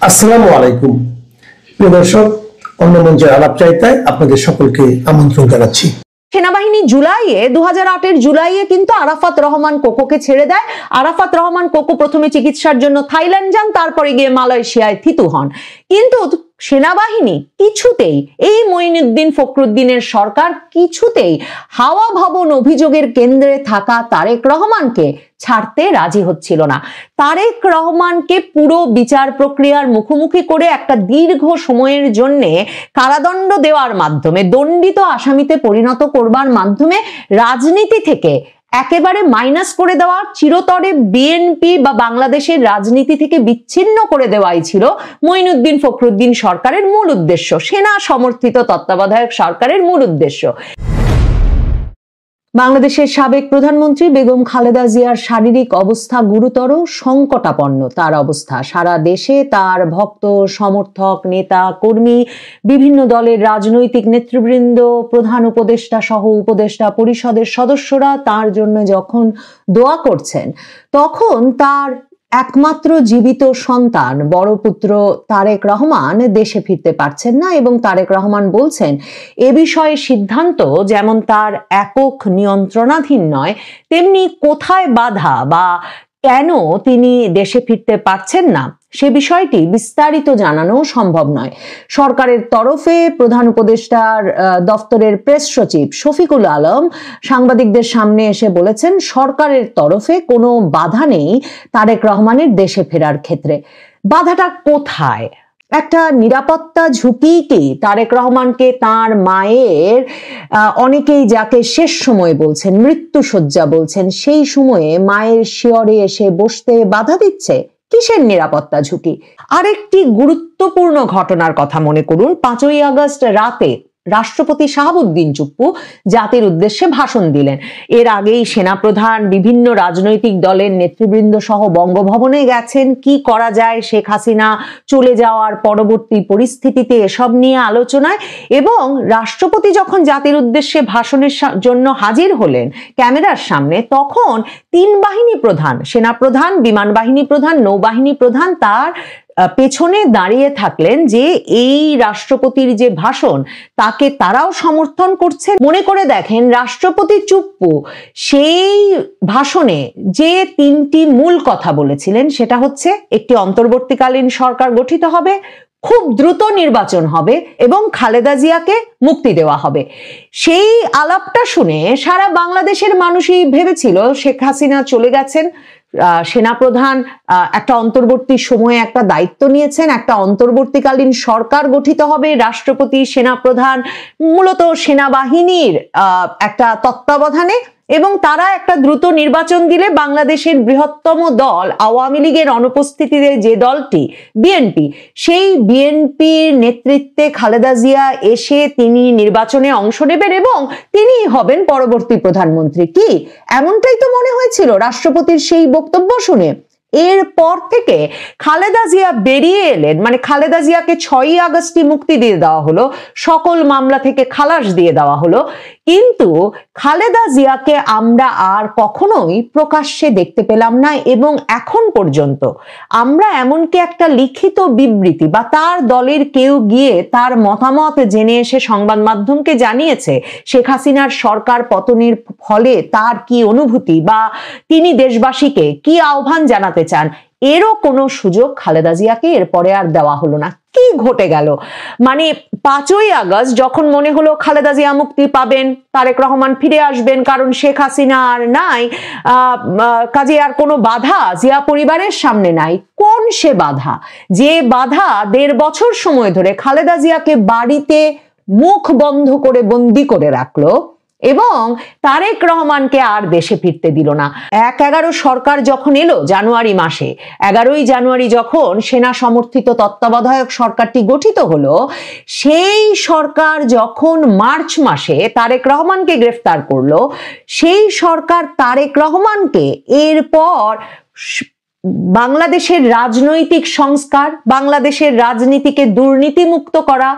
আসসালামু আলাইকুম প্রিয় দর্শক, অন্য মঞ্চের আলাপ চাইতায় আপনাদের সকলকে আমন্ত্রণ জানাচ্ছি। সেনাবাহিনী জুলাইয়ে 2008-এর জুলাইয়ে কিন্তু আরাফাত রহমান কোকোকে ছেড়ে দেয়। আরাফাত রহমান কোকো প্রথমে চিকিৎসার জন্য থাইল্যান্ড যান, তারপরে গিয়ে মালয়েশিয়ায় থিতু হন। কিন্তু সেনাবাহিনী কিছুতেই, এই মঈনুদ্দিন ফখরুদ্দিনের সরকার কিছুতেই হাওয়া ভবন অভিযোগের কেন্দ্রে থাকা তারেক রহমানকে ছাড়তে রাজি হচ্ছিল না। তারেক রহমানকে পুরো বিচার প্রক্রিয়ার মুখোমুখি করে একটা দীর্ঘ সময়ের জন্য কারাদণ্ড দেওয়ার মাধ্যমে, দণ্ডিত আসামিতে পরিণত করবার মাধ্যমে রাজনীতি থেকে একেবারে মাইনাস করে দেওয়া, চিরতরে বিএনপি বা বাংলাদেশের রাজনীতি থেকে বিচ্ছিন্ন করে দেওয়াই ছিল মঈনুদ্দিন ফখরুদ্দিন সরকারের মূল উদ্দেশ্য, সেনা সমর্থিত তত্ত্বাবধায়ক সরকারের মূল উদ্দেশ্য। বাংলাদেশের সাবেক প্রধানমন্ত্রী বেগম খালেদা জিয়ার শারীরিক অবস্থা গুরুতর সংকটাপন্ন। তার অবস্থা সারা দেশে তার ভক্ত, সমর্থক, নেতা, কর্মী, বিভিন্ন দলের রাজনৈতিক নেতৃবৃন্দ, প্রধান উপদেষ্টা সহ উপদেষ্টা পরিষদের সদস্যরা তার জন্য যখন দোয়া করছেন, তখন তার একমাত্র জীবিত সন্তান বড় পুত্র তারেক রহমান দেশে ফিরতে পারছেন না এবং তারেক রহমান বলছেন এ বিষয়ে সিদ্ধান্ত যেমন তার একক নিয়ন্ত্রণাধীন নয়, তেমনি কোথায় বাধা বা কেন তিনি দেশে ফিরতে পারছেন না সে বিষয়টি বিস্তারিত জানানো সম্ভব নয়। সরকারের তরফে প্রধান উপদেষ্টার দফতরের প্রেস সচিব শফিকুল আলম সাংবাদিকদের সামনে এসে বলেছেন, সরকারের তরফে কোনো বাধা নেই তারেক রহমানের দেশে ফেরার ক্ষেত্রে। বাধাটা কোথায়? একটা নিরাপত্তা ঝুঁকি কি তারেক রহমানকে তার মায়ের, অনেকেই যাকে শেষ সময় বলছেন, মৃত্যুশয্যা বলছেন, সেই সময়ে মায়ের শিয়রে এসে বসতে বাধা দিচ্ছে? কিসের নিরাপত্তা ঝুঁকি? আরেকটি গুরুত্বপূর্ণ ঘটনার কথা মনে করুন। 5ই আগস্ট রাতে রাষ্ট্রপতি শাহাবুদ্দিন চুপ্পু জাতির উদ্দেশ্যে ভাষণ দিলেন। এর আগেই সেনাপ্রধান বিভিন্ন রাজনৈতিক দলের নেতৃবৃন্দ সহ বঙ্গভবনে গেছেন কি করা যায় শেখ হাসিনা চলে যাওয়ার পরবর্তী পরিস্থিতিতে, এসব নিয়ে আলোচনায়। এবং রাষ্ট্রপতি যখন জাতির উদ্দেশ্যে ভাষণের জন্য হাজির হলেন ক্যামেরার সামনে, তখন 3 বাহিনী প্রধান, সেনাপ্রধান, বিমান বাহিনী প্রধান, নৌবাহিনী প্রধান তার পেছনে দাঁড়িয়ে থাকলেন যে এই রাষ্ট্রপতির যে ভাষণ তাকে তারাও সমর্থন করছে। মনে করে দেখেন, রাষ্ট্রপতি চুপ্পু সেই ভাষণে যে 3টি মূল কথা বলেছিলেন সেটা হচ্ছে একটি অন্তর্বর্তীকালীন সরকার গঠিত হবে, খুব দ্রুত নির্বাচন হবে এবং খালেদা জিয়াকে মুক্তি দেওয়া হবে। সেই আলাপটা শুনে সারা বাংলাদেশের মানুষই ভেবেছিল শেখ হাসিনা চলে গেছেন, সেনাপ্রধান একটা অন্তর্বর্তী সময়ে একটা দায়িত্ব নিয়েছেন, একটা অন্তর্বর্তীকালীন সরকার গঠিত হবে, রাষ্ট্রপতি, সেনাপ্রধান, মূলত সেনাবাহিনীর একটা তত্ত্বাবধানে, এবং তারা একটা দ্রুত নির্বাচন দিলে বাংলাদেশের বৃহত্তম দল আওয়ামী লীগের অনুপস্থিতিতে যে দলটি বিএনপি, সেই বিএনপির নেতৃত্বে খালেদা জিয়া এসে তিনি নির্বাচনে অংশ নেবেন এবং তিনি হবেন পরবর্তী প্রধানমন্ত্রী। কি এমনটাই তো মনে হয়েছিল রাষ্ট্রপতির সেই বক্তব্য শুনে। এরপর থেকে খালেদা জিয়া বেরিয়ে এলেন, মানে খালেদা জিয়াকে 6ই আগস্টই মুক্তি দিয়ে দেওয়া হলো, সকল মামলা থেকে খালাস দিয়ে দেওয়া হলো, কিন্তু খালেদা জিয়াকে আমরা আর কখনোই প্রকাশ্যে দেখতে পেলাম না। এবং এখন পর্যন্ত আমরা এমনকি একটা লিখিত বিবৃতি বা তার দলের কেউ গিয়ে তার মতামত জেনে এসে সংবাদ মাধ্যমকে জানিয়েছে শেখ হাসিনার সরকার পতনের ফলে তার কি অনুভূতি বা তিনি দেশবাসীকে কি আহ্বান জানাতে চান, এরও কোনো সুযোগ খালেদা জিয়াকে এরপরে আর দেওয়া হলো না। কি ঘটে গেল? মানে 5ই আগস্ট যখন মনে হলো খালেদা জিয়া মুক্তি পাবেন, তারেক রহমান ফিরে আসবেন, কারণ শেখ হাসিনা আর নাই, কাজে আর কোনো বাধা জিয়া পরিবারের সামনে নাই। কোন সে বাধা? যে বাধা 1.5 বছর সময় ধরে খালেদা জিয়াকে বাড়িতে মুখ বন্ধ করে বন্দি করে রাখলো এবং তারেক রহমানকে আর দেশে ফিরতে দিল না। 1/11 সরকার যখন এলো জানুয়ারি মাসে, 11ই জানুয়ারি যখন সেনা সমর্থিত তত্ত্বাবধায়ক সরকারটি গঠিত হলো, সেই সরকার যখন মার্চ মাসে তারেক রহমানকে গ্রেফতার করলো, সেই সরকার তারেক রহমানকে এরপর বাংলাদেশের রাজনৈতিক সংস্কার, বাংলাদেশের রাজনীতিকে দুর্নীতিমুক্ত করা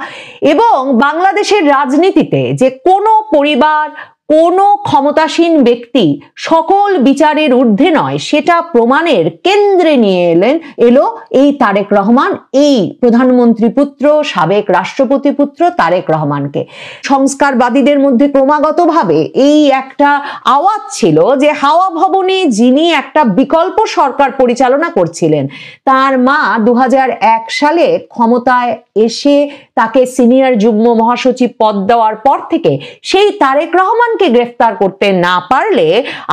এবং বাংলাদেশের রাজনীতিতে যে কোনো পরিবার, কোনো ক্ষমতাসীন ব্যক্তি সকল বিচারের ঊর্ধ্বে নয় সেটা প্রমাণের কেন্দ্রে নিয়ে এলো এই তারেক রহমান, এই প্রধানমন্ত্রী পুত্র সাবেক রাষ্ট্রপতি পুত্র তারেক রহমানকে। সংস্কারবাদীদের মধ্যে ক্রমাগতভাবে এই একটা আওয়াজ ছিল যে হাওয়া ভবনে যিনি একটা বিকল্প সরকার পরিচালনা করছিলেন, তার মা 2001 সালে ক্ষমতায় এসে তাকে সিনিয়র যুগ্ম মহাসচিব পদ দেওয়ার পর থেকে সেই তারেক রহমানকে গ্রেফতার করতে না পারলে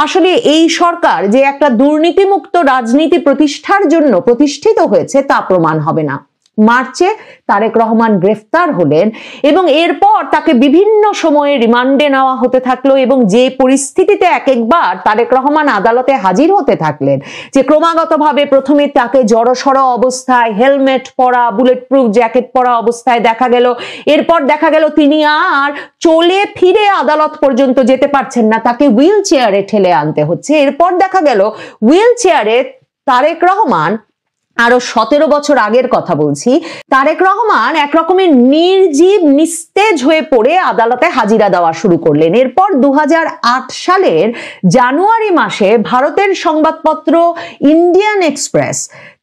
আসলে এই সরকার যে একটা দুর্নীতিমুক্ত রাজনীতি প্রতিষ্ঠার জন্য প্রতিষ্ঠিত হয়েছে তা প্রমাণ হবে না। মার্চে তারেক রহমান গ্রেফতার হলেন এবং এরপর তাকে বিভিন্ন সময়ে রিমান্ডে নেওয়া হতে থাকলো এবং যে পরিস্থিতিতে এক একবার তারেক রহমান আদালতে হাজির হতে থাকলেন, যে ক্রমাগতভাবে প্রথমে তাকে জড়সড় অবস্থায় হেলমেট পরা, বুলেট প্রুফ জ্যাকেট পরা অবস্থায় দেখা গেল, এরপর দেখা গেল তিনি আর চলে ফিরে আদালত পর্যন্ত যেতে পারছেন না, তাকে হুইল চেয়ারে ঠেলে আনতে হচ্ছে। এরপর দেখা গেল হুইল চেয়ারে তারেক রহমান, আরো 17 বছর আগের কথা বলছি, তারেক রহমান একরকমের নির্জীব নিস্তেজ হয়ে পড়ে আদালতে হাজিরা দেওয়া শুরু করলেন। এরপর 2008 সালের জানুয়ারি মাসে ভারতের সংবাদপত্র ইন্ডিয়ান এক্সপ্রেস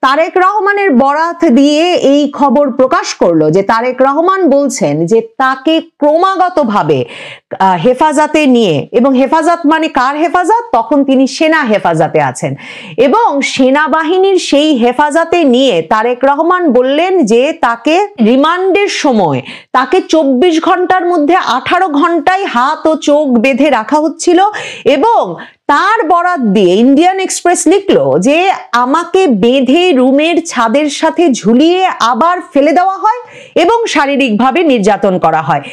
তারেক রহমানের বরাত দিয়ে এই খবর প্রকাশ করলো যে তারেক রহমান বলছেন যে তাকে ক্রমাগতভাবে হেফাজতে নিয়ে, এবং হেফাজত মানে কার হেফাজত, তখন তিনি সেনা হেফাজতে আছেন, এবং সেনাবাহিনীর সেই হেফাজতে নিয়ে তারেক রহমান বললেন যে তাকে রিমান্ডের সময় তাকে 24 ঘন্টার মধ্যে 18 ঘন্টায় হাত ও চোখ বেঁধে রাখা হচ্ছিল, এবং তার বরাত দিয়ে ইন্ডিয়ান এক্সপ্রেস লিখলো যে আমাকে বেঁধে রুমের ছাদের সাথে ঝুলিয়ে আবার ফেলে দেওয়া হয় এবং শারীরিকভাবে নির্যাতন করা হয়।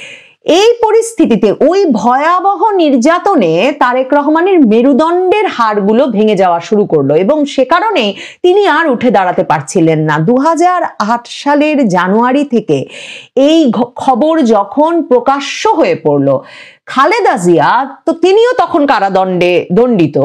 এই পরিস্থিতিতে ওই ভয়াবহ নির্যাতনে তারেক রহমানের মেরুদণ্ডের হাড়গুলো ভেঙে যাওয়া শুরু করলো এবং সে কারণে তিনি আর উঠে দাঁড়াতে পারছিলেন না। 2008 সালের জানুয়ারি থেকে এই খবর যখন প্রকাশ্য হয়ে পড়লো, খালেদা জিয়া তো তিনিও তখন কারাদণ্ডে দণ্ডিত।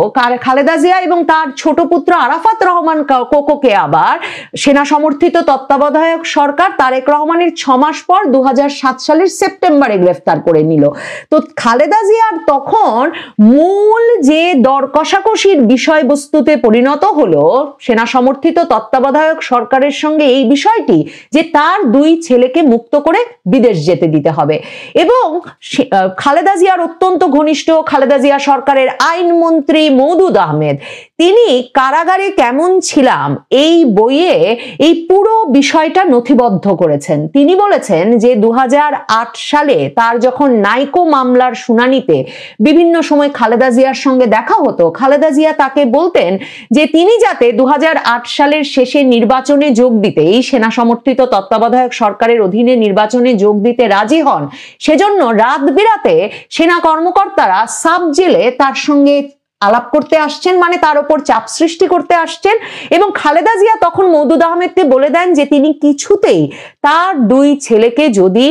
খালেদা জিয়া এবং তার ছোট পুত্র আরাফাত রহমান কোকোকে আবার সেনা সমর্থিত তত্ত্বাবধায়ক সরকার তারেক রহমানের 6 মাস পর 2007 সালের সেপ্টেম্বরে গ্রেফতার করে নিল। তো খালেদা জিয়ার তখন মূল যে দর কষাকষির বিষয়বস্তুতে পরিণত হলো সেনা সমর্থিত তত্ত্বাবধায়ক সরকারের সঙ্গে এই বিষয়টি যে তার 2 ছেলেকে মুক্ত করে বিদেশ যেতে দিতে হবে, এবং খালেদা জিয়ার অত্যন্ত ঘনিষ্ঠ খালেদা জিয়া সরকারের আইনমন্ত্রী মওদুদ আহমেদ, তিনি কারাগারে কেমন ছিলাম এই বইয়ে এই পুরো বিষয়টা নথিবদ্ধ করেছেন। তিনি বলেছেন যে 2008 সালে তার যখন নাইকো মামলার শুনানিতে বিভিন্ন সময় খালেদা জিয়ার সঙ্গে দেখা হতো, খালেদা জিয়া তাকে বলতেন যে তিনি যাতে 2008 সালের শেষে নির্বাচনে যোগ দিতে, এই সেনা সমর্থিত তত্ত্বাবধায়ক সরকারের অধীনে নির্বাচনে যোগ দিতে রাজি হন, সেজন্য রাত বিরাতে সেনা কর্মকর্তারা সাব জেলে তার সঙ্গে আলাপ করতে আসছেন, মানে তার উপর চাপ সৃষ্টি করতে আসছেন, এবং খালেদা জিয়া তখন মওদুদ আহমেদকে বলে দেন যে তিনি কিছুতেই তার 2 ছেলেকে যদি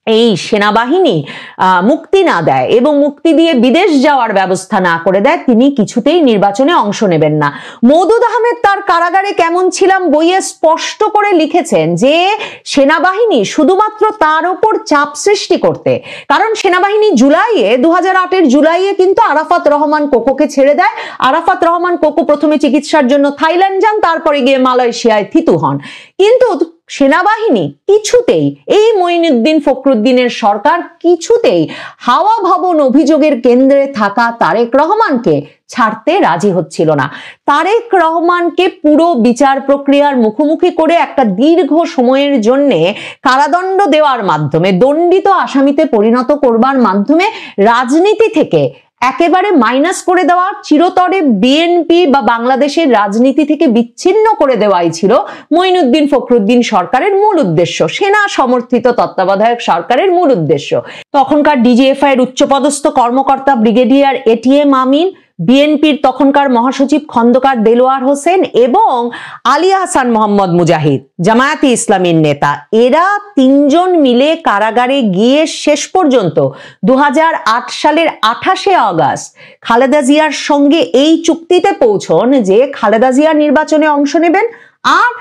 এই সেনাবাহিনী মুক্তি না দেয় এবং মুক্তি দিয়ে বিদেশ যাওয়ার ব্যবস্থা না করে দেয়, তিনি কিছুতেই নির্বাচনে অংশ নেবেন না। মওদুদ আহমেদ তার কারাগারে কেমন ছিলাম বইয়ে স্পষ্ট করে লিখেছেন যে সেনাবাহিনী শুধুমাত্র তার উপর চাপ সৃষ্টি করতে, কারণ সেনাবাহিনী 2008 জুলাইয়ে কিন্তু আরাফাত রহমান কোকোকে ছেড়ে দেয়। আরাফাত রহমান কোকো প্রথমে চিকিৎসার জন্য থাইল্যান্ড যান, তারপরে গিয়ে মালয়েশিয়ায় থিতু হন, কিন্তু সেনাবাহিনী কিছুতেই, এই মঈনুদ্দিন ফখরুদ্দিনের সরকার কিছুতেই হাওয়া ভবন অভিযোগের কেন্দ্রে থাকা তারেক রহমানকে ছাড়তে রাজি হচ্ছিল না। তারেক রহমানকে পুরো বিচার প্রক্রিয়ার মুখোমুখি করে একটা দীর্ঘ সময়ের জন্য কারাদণ্ড দেওয়ার মাধ্যমে, দণ্ডিত আসামিতে পরিণত করবার মাধ্যমে রাজনীতি থেকে একেবারে মাইনাস করে দেওয়া, চিরতরে বিএনপি বা বাংলাদেশের রাজনীতি থেকে বিচ্ছিন্ন করে দেওয়াই ছিল মঈনুদ্দিন ফখরুদ্দিন সরকারের মূল উদ্দেশ্য, সেনা সমর্থিত তত্ত্বাবধায়ক সরকারের মূল উদ্দেশ্য। তখনকার ডিজিএফআই এর উচ্চপদস্থ কর্মকর্তা ব্রিগেডিয়ার এটিএম আমিন, বিএনপির তখনকার মহাসচিব খন্দকার দেলোয়ার হোসেন এবং আলী আহসান মোহাম্মদ মুজাহিদ, জামায়াতে ইসলামীর নেতা, এরা 3 জন মিলে কারাগারে গিয়ে শেষ পর্যন্ত 2008 সালের 28শে আগস্ট খালেদা জিয়ার সঙ্গে এই চুক্তিতে পৌঁছন যে খালেদা জিয়া নির্বাচনে অংশ নেবেন আর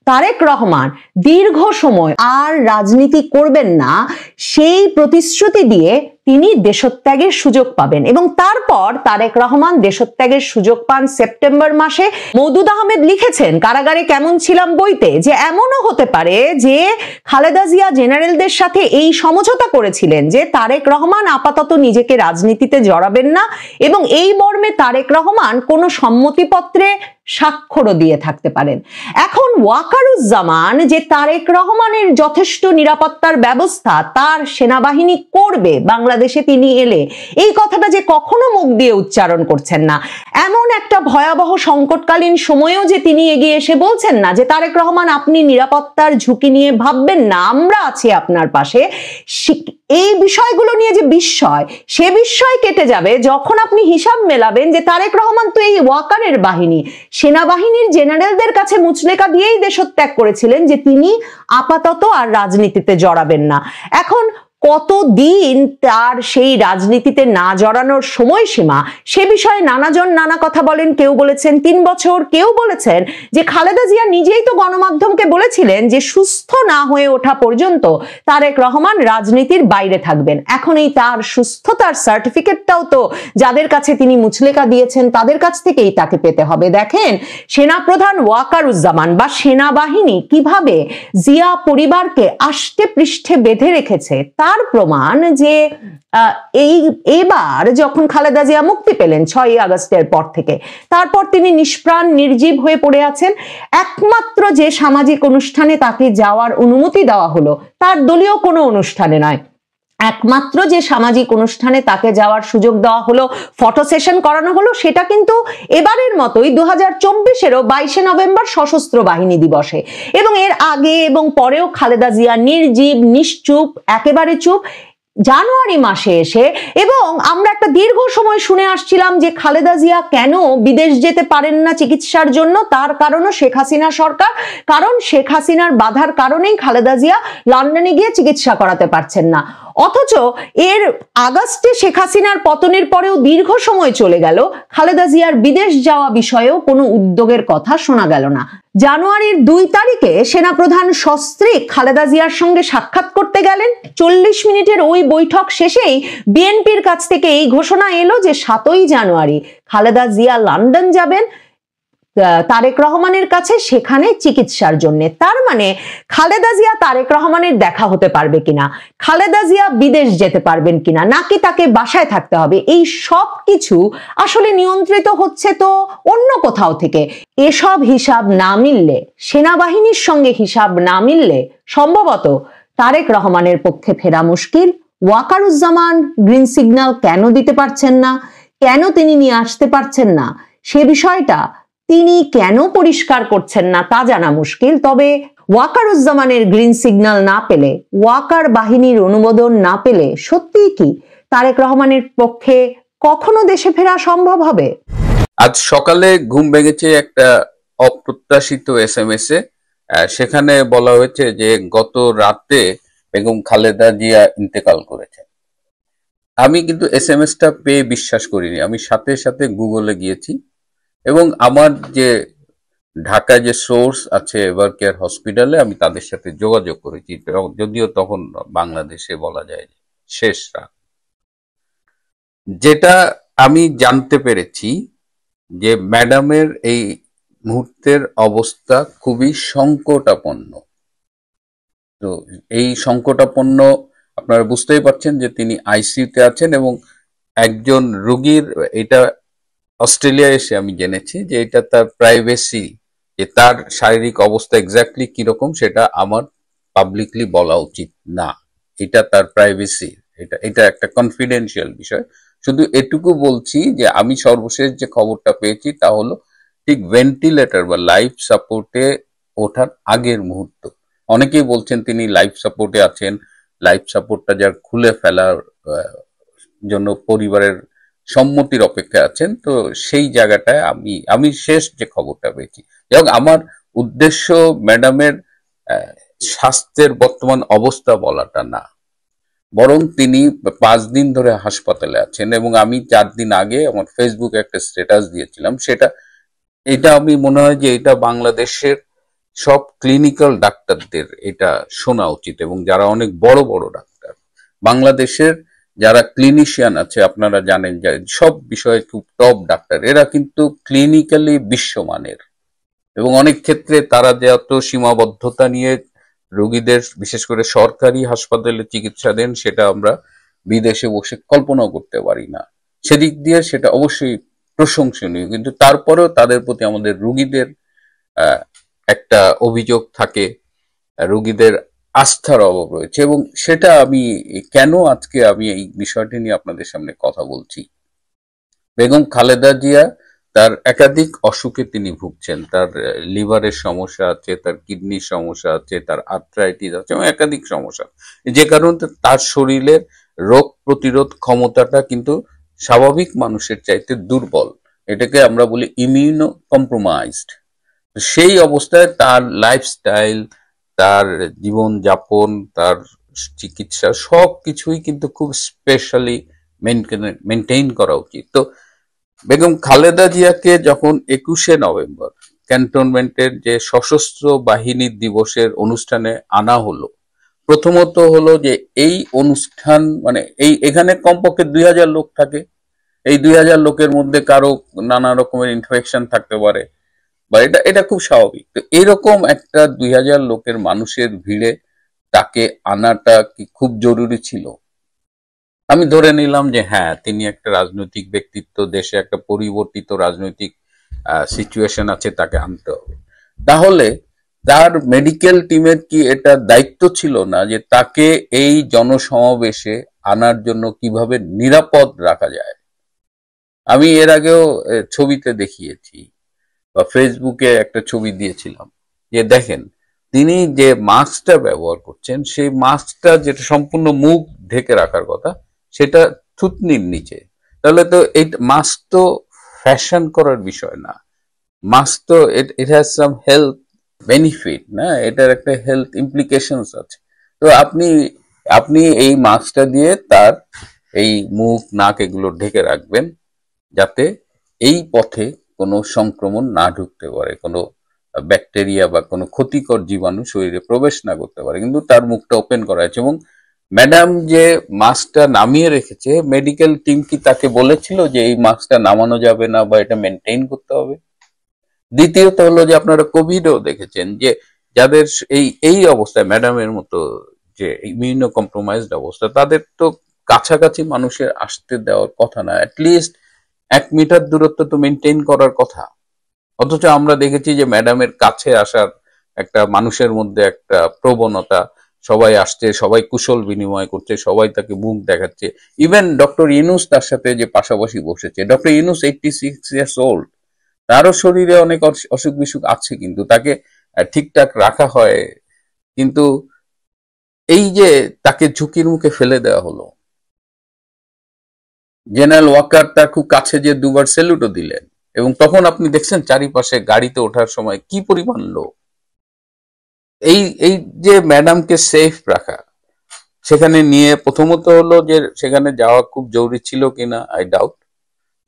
তারেক রহমান দীর্ঘ সময় আর রাজনীতি করবেন না সেই প্রতিশ্রুতি দিয়ে তিনি দেশত্যাগের সুযোগ পাবেন এবং তারপর তারেক রহমান দেশত্যাগের সুযোগ পান সেপ্টেম্বর মাসে। মওদুদ আহমেদ লিখেছেন কারাগারে কেমন ছিলাম বইতে যে এমনও হতে পারে যে খালেদা জিয়া জেনারেলদের সাথে এই সমঝোতা করেছিলেন যে তারেক রহমান আপাতত নিজেকে রাজনীতিতে জড়াবেন না এবং এই মর্মে তারেক রহমান কোনো সম্মতিপত্রে স্বাক্ষরও দিয়ে থাকতে পারেন। এখন ওয়াকারুজ্জামান যে তারেক রহমানের যথেষ্ট নিরাপত্তার ব্যবস্থা তার সেনাবাহিনী করবে বাংলাদেশে তিনি এলে, এই কথাটা যে কখনো মুখ দিয়ে উচ্চারণ করছেন না। এমন একটা ভয়াবহ সংকটকালীন সময়েও যে তিনি এগিয়ে এসে বলছেন না যে তারেক রহমান আপনি নিরাপত্তার ঝুঁকি নিয়ে ভাববেন না, আমরা আছি আপনার পাশে। এই বিষয়গুলো নিয়ে যে বিস্ময়, সে বিস্ময় কেটে যাবে যখন আপনি হিসাব মেলাবেন যে তারেক রহমান তো এই ওয়াকারের বাহিনী, সেনাবাহিনীর জেনারেলদের কাছে মুচলেকা দিয়েই দেশত্যাগ করেছিলেন যে তিনি আপাতত আর রাজনীতিতে জড়াবেন না। এখন কতদিন তার সেই রাজনীতিতে না জড়ানোর সময়সীমা, সে বিষয়ে নানাজন নানা কথা বলেন। কেউ বলেছেন 3 বছর, কেউ বলেছেন যে খালেদা জিয়া নিজেই তো গণমাধ্যমকে বলেছিলেন যে সুস্থ না হয়ে ওঠা পর্যন্ত তারেক রহমান রাজনীতির বাইরে থাকবেন। এখন এই তার সুস্থতার সার্টিফিকেটটাও তো যাদের কাছে তিনি মুচলেকা দিয়েছেন তাদের কাছ থেকেই তাকে পেতে হবে। দেখেন সেনাপ্রধান ওয়াকারুজ্জামান বা সেনাবাহিনী কিভাবে জিয়া পরিবারকে আষ্টে পৃষ্ঠে বেঁধে রেখেছে তার প্রমাণ যে এবার যখন খালেদা জিয়া মুক্তি পেলেন 6ই আগস্টের পর থেকে, তারপর তিনি নিষ্প্রাণ নির্জীব হয়ে পড়ে আছেন। একমাত্র যে সামাজিক অনুষ্ঠানে তাকে যাওয়ার অনুমতি দেওয়া হলো তার দলীয় কোনো অনুষ্ঠানে নয়, একমাত্র যে সামাজিক অনুষ্ঠানে তাকে যাওয়ার সুযোগ দেওয়া হলো, ফটো সেশন করানো হলো, সেটা কিন্তু এবারের মতোই 2024-এরও 22শে নভেম্বর সশস্ত্র বাহিনী দিবসে। এবং এর আগে এবং পরেও খালেদা জিয়া নির্জীব, নিশ্চুপ, একেবারে চুপ। জানুয়ারি মাসে এসে এবং আমরা একটা দীর্ঘ সময় শুনে আসছিলাম যে খালেদা জিয়া কেন বিদেশ যেতে পারেন না চিকিৎসার জন্য, তার কারণও শেখ হাসিনা সরকার, কারণ শেখ হাসিনার বাধার কারণেই খালেদা জিয়া লন্ডনে গিয়ে চিকিৎসা করাতে পারছেন না। অথচ এর আগস্টে শেখ হাসিনার পতনের পরেও দীর্ঘ সময় চলে গেল, খালেদা জিয়ার বিদেশ যাওয়া বিষয়েও কোনো উদ্যোগের কথা শোনা গেল না। জানুয়ারির 2 তারিখে সেনাপ্রধান সস্ত্রীক খালেদা জিয়ার সঙ্গে সাক্ষাৎ করতে গেলেন। 40 মিনিটের ওই বৈঠক শেষেই বিএনপির কাছ থেকে এই ঘোষণা এলো যে 7ই জানুয়ারি খালেদা জিয়া লন্ডন যাবেন তারেক রহমানের কাছে, সেখানে চিকিৎসার জন্য। তার মানে খালেদা জিয়া তারেক রহমানের দেখা হতে পারবে কিনা, খালেদা জিয়া বিদেশ যেতে পারবেন কিনা, নাকি তাকে বাসায় থাকতে হবে, এই সব কিছু আসলে নিয়ন্ত্রিত হচ্ছে তো অন্য কোথাও থেকে। এসব হিসাব না মিললে, সেনাবাহিনীর সঙ্গে হিসাব না মিললে সম্ভবত তারেক রহমানের পক্ষে ফেরা মুশকিল। ওয়াকারুজ্জামান গ্রিন সিগন্যাল কেন দিতে পারছেন না, কেন তিনি নিয়ে আসতে পারছেন না, সে বিষয়টা তিনি কেন পরিষ্কার করছেন না তা জানা মুশকিল। তবে ওয়াকারুজ্জামানের গ্রিন সিগন্যাল না পেলে, ওয়াকার বাহিনীর অনুমোদন না পেলে সত্যিই কি তারেক রহমানের পক্ষে কখনো দেশে ফেরা সম্ভব হবে? আজ সকালে ঘুম ভেঙেছে একটা অপ্রত্যাশিত SMS এ, সেখানে বলা হয়েছে যে গত রাতে বেগম খালেদা জিয়া ইন্তেকাল করেছেন। আমি কিন্তু SMS-টা পেয়ে বিশ্বাস করিনি। আমি সাথে সাথে গুগলে গিয়েছি এবং আমার যে ঢাকায় যে সোর্স আছে এভার কেয়ার হসপিটালে, আমি তাদের সাথে যোগাযোগ করেছি, যদিও তখন বাংলাদেশে বলা যায় শেষ রাত। যেটা আমি জানতে পেরেছি যে ম্যাডামের এই মুহূর্তের অবস্থা খুবই সংকটাপন্ন। তো এই সংকটাপন্ন আপনারা বুঝতেই পারছেন যে তিনি আইসিইউতে আছেন এবং একজন রোগীর, এটা অস্ট্রেলিয়া এসে আমি জেনেছি যে এটা তার প্রাইভেসি, যে তার শারীরিক অবস্থা এক্স্যাক্টলি কিরকম সেটা আমার পাবলিকলি বলা উচিত না, এটা তার প্রাইভেসি, এটা একটা কনফিডেন্সিয়াল বিষয়। শুধু এটুকু বলছি যে আমি সর্বশেষ যে খবরটা পেয়েছি তা হলো ঠিক ভেন্টিলেটর বা লাইফ সাপোর্টে ওঠার আগের মুহূর্ত। অনেকেই বলছেন তিনি লাইফ সাপোর্টে আছেন, লাইফ সাপোর্টটা যার খুলে ফেলার জন্য পরিবারের সম্মতির অপেক্ষা আছেন। তো সেই জায়গাটায় আমি শেষ যে খবরটা পেয়েছি, এবং আমার উদ্দেশ্য ম্যাডামের স্বাস্থ্যের বর্তমান অবস্থা বলাটা না, বরং তিনি 5 দিন ধরে হাসপাতালে আছেন এবং আমি 4 দিন আগে আমার ফেসবুকে একটা স্ট্যাটাস দিয়েছিলাম। এটা আমি মনে হয় যে এটা বাংলাদেশের সব ক্লিনিক্যাল ডাক্তারদের এটা শোনা উচিত, এবং যারা অনেক বড় বড় ডাক্তার বাংলাদেশের যারা ক্লিনিশিয়ান আছে, আপনারা জানেন যে সব বিষয়ে খুব টপ ডাক্তার, এরা কিন্তু ক্লিনিক্যালি বিশ্বমানের, এবং অনেক ক্ষেত্রে তারা যত সীমাবদ্ধতা নিয়ে রোগীদের বিশেষ করে সরকারি হাসপাতালে চিকিৎসা দেন সেটা আমরা বিদেশে বসে কল্পনাও করতে পারি না। সেদিক দিয়ে সেটা অবশ্যই প্রশংসনীয়, কিন্তু তারপরেও তাদের প্রতি আমাদের রোগীদের একটা অভিযোগ থাকে, রোগীদের আস্থার অভাব রয়েছে, এবং সেটা আমি কেন আজকে আমি এই বিষয়টি নিয়ে আপনাদের সামনে কথা বলছি। বেগম খালেদা জিয়া তার একাধিক অসুখে তিনি ভুগছেন, তার লিভারের সমস্যা আছে, তার কিডনির সমস্যা আছে, তার আর্থ্রাইটিস আছে এবং একাধিক সমস্যা, যে কারণে তার শরীরের রোগ প্রতিরোধ ক্ষমতাটা কিন্তু স্বাভাবিক মানুষের চাইতে দুর্বল, এটাকে আমরা বলি ইমিউনো কম্প্রোমাইজড। সেই অবস্থায় তার লাইফস্টাইল, তার জীবনযাপন, তার চিকিৎসা সবকিছুই কিন্তু খুব স্পেশালি মেনটেইন করা উচিত। তো বেগম খালেদা জিয়াকে যখন 21শে নভেম্বর ক্যান্টনমেন্টের যে সশস্ত্র বাহিনী দিবসের অনুষ্ঠানে আনা হলো, প্রথমত হলো যে এই অনুষ্ঠান মানে এখানে কমপক্ষে 2000 লোক থাকে, এই 2000 লোকের মধ্যে কারো নানা রকমের ইনফেকশন থাকতে পারে, বা এটা খুব স্বাভাবিক। তো এরকম একটা 2000 লোকের মানুষের ভিড়ে তাকে আনাটা কি খুব জরুরি ছিল? আমি ধরে নিলাম যে হ্যাঁ, তিনি একটা রাজনৈতিক ব্যক্তিত্ব, দেশে একটা পরিবর্তিত রাজনৈতিক সিচুয়েশন আছে, তাকে আনতে হবে। তাহলে তার মেডিকেল টিমের কি এটা দায়িত্ব ছিল না যে তাকে এই জনসমাবেশে আনার জন্য কিভাবে নিরাপদ রাখা যায়? আমি এর আগেও ছবিতে দেখিয়েছি বা ফেসবুকে একটা ছবি দিয়েছিলাম যে দেখেন, তিনি যে মাস্কটা ব্যবহার করছেন সেই মাস্কটা যেটা সম্পূর্ণ মুখ ঢেকে রাখার কথা সেটা থুতনির নিচে। তাহলে তো এই মাস্ক তো ফ্যাশন করার বিষয় না, মাস্ক তো it has some health benefit, না, এটার একটা হেলথ ইমপ্লিকেশনস আছে। তো আপনি এই মাস্কটা দিয়ে তার এই মুখ নাক এগুলো ঢেকে রাখবেন যাতে এই পথে কোনো সংক্রমণ না ঢুকতে পারে, কোনো ব্যাকটেরিয়া বা কোনো ক্ষতিকর জীবাণু শরীরে প্রবেশ না করতে পারে, কিন্তু তার মুখটা ওপেন করা আছে। এবং ম্যাডাম যে মাস্কটা নামিয়ে রেখেছে, মেডিকেল টিম কি তাকে বলেছিল যে এই মাস্কটা নামানো যাবে না বা এটা মেনটেইন করতে হবে? দ্বিতীয়ত হলো যে আপনারা কোভিডও দেখেছেন যে যাদের এই অবস্থায় ম্যাডামের মতো যে ইমিউনো কম্প্রোমাইজড অবস্থা, তাদের তো কাছাকাছি মানুষের আসতে দেওয়ার কথা না, অ্যাটলিস্ট 1 মিটার দূরত্ব তো মেনটেন করার কথা। অথচ আমরা দেখেছি যে ম্যাডামের কাছে আসার একটা মানুষের মধ্যে একটা প্রবণতা, সবাই আসছে, সবাই কুশল বিনিময় করছে, সবাই তাকে মুখ দেখাচ্ছে। ইভেন ডক্টর ইউনূস তার সাথে যে পাশাপাশি বসেছে, ডক্টর ইউনূস 86 ইয়ার্স ওল্ড, তারও শরীরে অনেক অসুখ বিসুখ আছে, কিন্তু তাকে ঠিকঠাক রাখা হয়। কিন্তু এই যে তাকে ঝুঁকির মুখে ফেলে দেওয়া হলো, জেনারেল ওয়াকার তার খুব কাছে যে 2বার স্যালুটও দিলেন, এবং তখন আপনি দেখছেন চারিপাশে গাড়িতে ওঠার সময় কি পরিমাণ লোক। এই যে ম্যাডামকে সেফ রাখা, সেখানে নিয়ে প্রথমত হলো যে সেখানে যাওয়া খুব জরুরি ছিল কিনা আই ডাউট।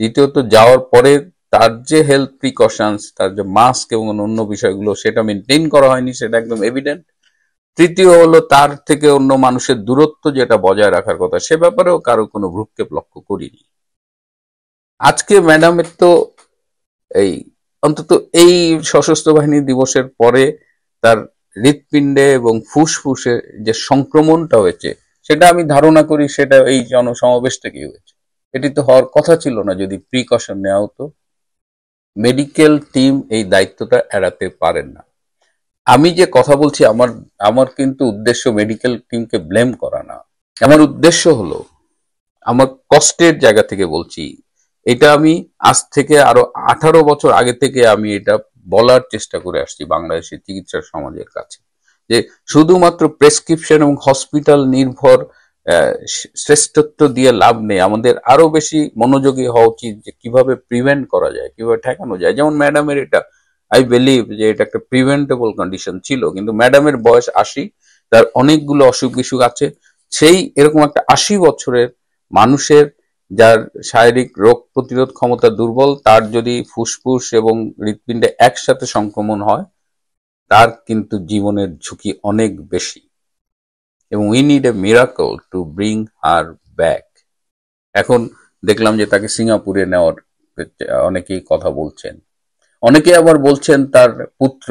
দ্বিতীয়ত যাওয়ার পরে তার যে হেলথ প্রিকশনস, তার যে মাস্ক এবং অন্য বিষয়গুলো সেটা মেনটেন করা হয়নি, সেটা একদম এভিডেন্ট। তৃতীয় হলো তার থেকে অন্য মানুষের দূরত্ব যেটা বজায় রাখার কথা, সে ব্যাপারেও কারো কোনো ভ্রুক্ষেপ লক্ষ্য করিনি। আজকে ম্যাডামের তো এই অন্তত এই সশস্ত্র বাহিনী দিবসের পরে তার হৃৎপিণ্ডে এবং ফুসফুসে যে সংক্রমণটা হয়েছে, সেটা আমি ধারণা করি সেটা এই জনসমাবেশ থেকেই হয়েছে। এটি তো হওয়ার কথা ছিল না যদি প্রিকশন নেওয়া হতো। মেডিকেল টিম এই দায়িত্বটা এড়াতে পারেন না। আমি যে কথা বলছি, আমার কিন্তু উদ্দেশ্য মেডিকেল টিমকে ব্লেম করা না। আমার উদ্দেশ্য হলো, আমার কষ্টের জায়গা থেকে বলছি, এটা আমি আজ থেকে আরো 18 বছর আগে থেকে আমি এটা বলার চেষ্টা করে আসছি বাংলাদেশের চিকিৎসা সমাজের কাছে, যে শুধুমাত্র প্রেসক্রিপশন এবং হসপিটাল নির্ভর শ্রেষ্ঠত্ব দিয়ে লাভ নেই। আমাদের আরো বেশি মনোযোগী হওয়া উচিত যে কিভাবে প্রিভেন্ট করা যায়, কিভাবে ঠেকানো যায়। যেমন ম্যাডামের এটা, আই বিলিভ যে এটা একটা প্রিভেন্টেবল কন্ডিশন ছিল, কিন্তু ম্যাডামের বয়স 80, তার অনেকগুলো অসুখ বিসুখ আছে। সেই এরকম একটা 80 বছরের মানুষের যার শারীরিক রোগ প্রতিরোধ ক্ষমতা দুর্বল, তার যদি ফুসফুস এবং হৃৎপিণ্ডে একসাথে সংক্রমণ হয়, তার কিন্তু জীবনের ঝুঁকি অনেক বেশি, এবং we need a miracle to bring her back. এখন দেখলাম যে তাকে সিঙ্গাপুরে নেওয়ার অনেকেই কথা বলছেন। অনেকে আবার বলছেন তার পুত্র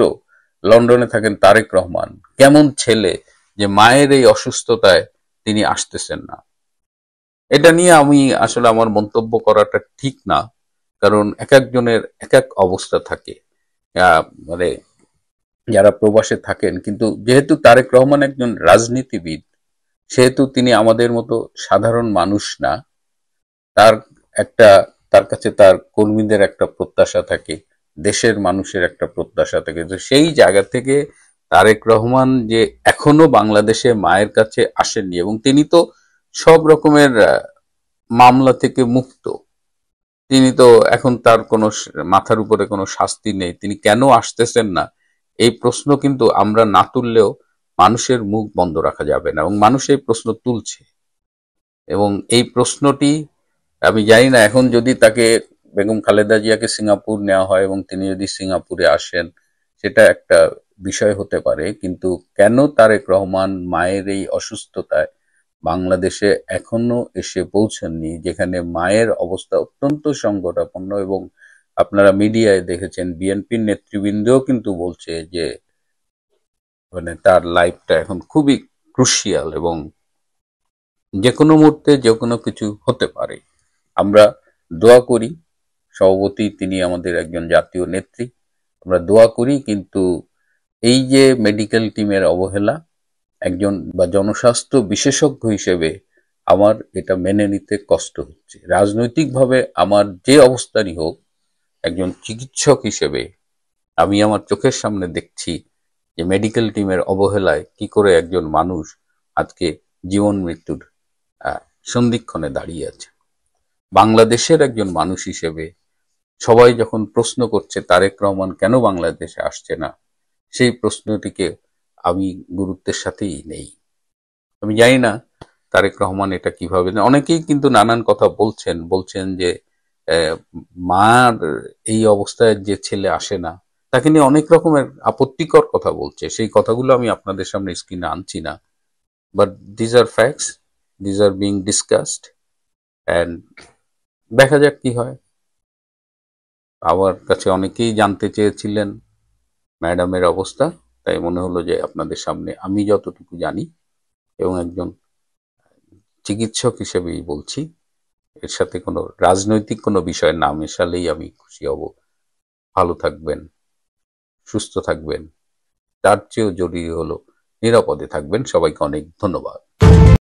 লন্ডনে থাকেন, তারেক রহমান, কেমন ছেলে যে মায়ের এই অসুস্থতায় তিনি আসতেছেন না। এটা নিয়ে আমি আসলে আমার মন্তব্য করাটা ঠিক না, কারণ এক একজনের এক এক অবস্থা থাকে। মানে যারা প্রবাসে থাকেন, কিন্তু যেহেতু তারেক রহমান একজন রাজনীতিবিদ, সেহেতু তিনি আমাদের মতো সাধারণ মানুষ না। তার একটা তার কাছে তার কর্মীদের একটা প্রত্যাশা থাকে, দেশের মানুষের একটা প্রত্যাশা থাকে। তো সেই জায়গা থেকে তারেক রহমান যে এখনো বাংলাদেশে মায়ের কাছে আসেননি, এবং তিনি তো সব রকমের মামলা থেকে মুক্ত। তিনি তো এখন তার কোনো মাথার উপরে কোনো শাস্তি নেই, তিনি কেন আসতেছেন না এই প্রশ্ন কিন্তু আমরা না তুললেও মানুষের মুখ বন্ধ রাখা যাবে না, এবং মানুষ এই প্রশ্ন তুলছে। এবং এই প্রশ্নটি আমি জানি না, এখন যদি তাকে বেগম খালেদা জিয়াকে সিঙ্গাপুর নেওয়া হয় এবং তিনি যদি সিঙ্গাপুরে আসেন, সেটা একটা বিষয় হতে পারে, কিন্তু কেন তারেক রহমান মায়ের এই অসুস্থতায় বাংলাদেশে এখনো এসে পৌঁছাননি, যেখানে মায়ের অবস্থা অত্যন্ত সংকটাপন্ন। এবং আপনারা মিডিয়ায় দেখেছেন বিএনপির নেতৃবৃন্দও কিন্তু বলছে যে মানে তার লাইফটা এখন খুবই ক্রুশিয়াল, এবং যে কোনো মুহূর্তে যে কোনো কিছু হতে পারে। আমরা দোয়া করি, সভাপতি তিনি আমাদের একজন জাতীয় নেত্রী, আমরা দোয়া করি, কিন্তু এই যে মেডিকেল টিমের অবহেলা, একজন বা জনস্বাস্থ্য বিশেষজ্ঞ হিসেবে আমার এটা মেনে নিতে কষ্ট হচ্ছে। রাজনৈতিকভাবে আমার যে অবস্থানই হোক, একজন চিকিৎসক হিসেবে আমি আমার চোখের সামনে দেখছি যে মেডিকেল টিমের অবহেলায় কি করে একজন মানুষ আজকে জীবন মৃত্যুর সন্ধিক্ষণে দাঁড়িয়ে আছে। বাংলাদেশের একজন মানুষ হিসেবে সবাই যখন প্রশ্ন করছে তারেক রহমান কেন বাংলাদেশে আসছে না, সেই প্রশ্নটিকে আমি গুরুত্বের সাথেই নেই। আমি জানি না তারেক রহমান এটা কিভাবে, অনেকেই কিন্তু নানান কথা বলছেন যে মার এই অবস্থায় যে ছেলে আসে না, তাকে নিয়ে অনেক রকমের আপত্তিকর কথা বলছে। সেই কথাগুলো আমি আপনাদের সামনে স্ক্রিনে আনছি না, but these are facts, these are being discussed, and দেখা যাক কি হয়। আমার কাছে অনেকেই জানতে চেয়েছিলেন ম্যাডামের অবস্থা, তাই মনে হলো যে আপনাদের সামনে আমি যতটুকু জানি এবং একজন চিকিৎসক হিসেবেই বলছি, এর সাথে কোনো রাজনৈতিক কোনো বিষয় না মেশালেই আমি খুশি হব। ভালো থাকবেন, সুস্থ থাকবেন, তার চেয়েও জরুরি হলো নিরাপদে থাকবেন। সবাইকে অনেক ধন্যবাদ।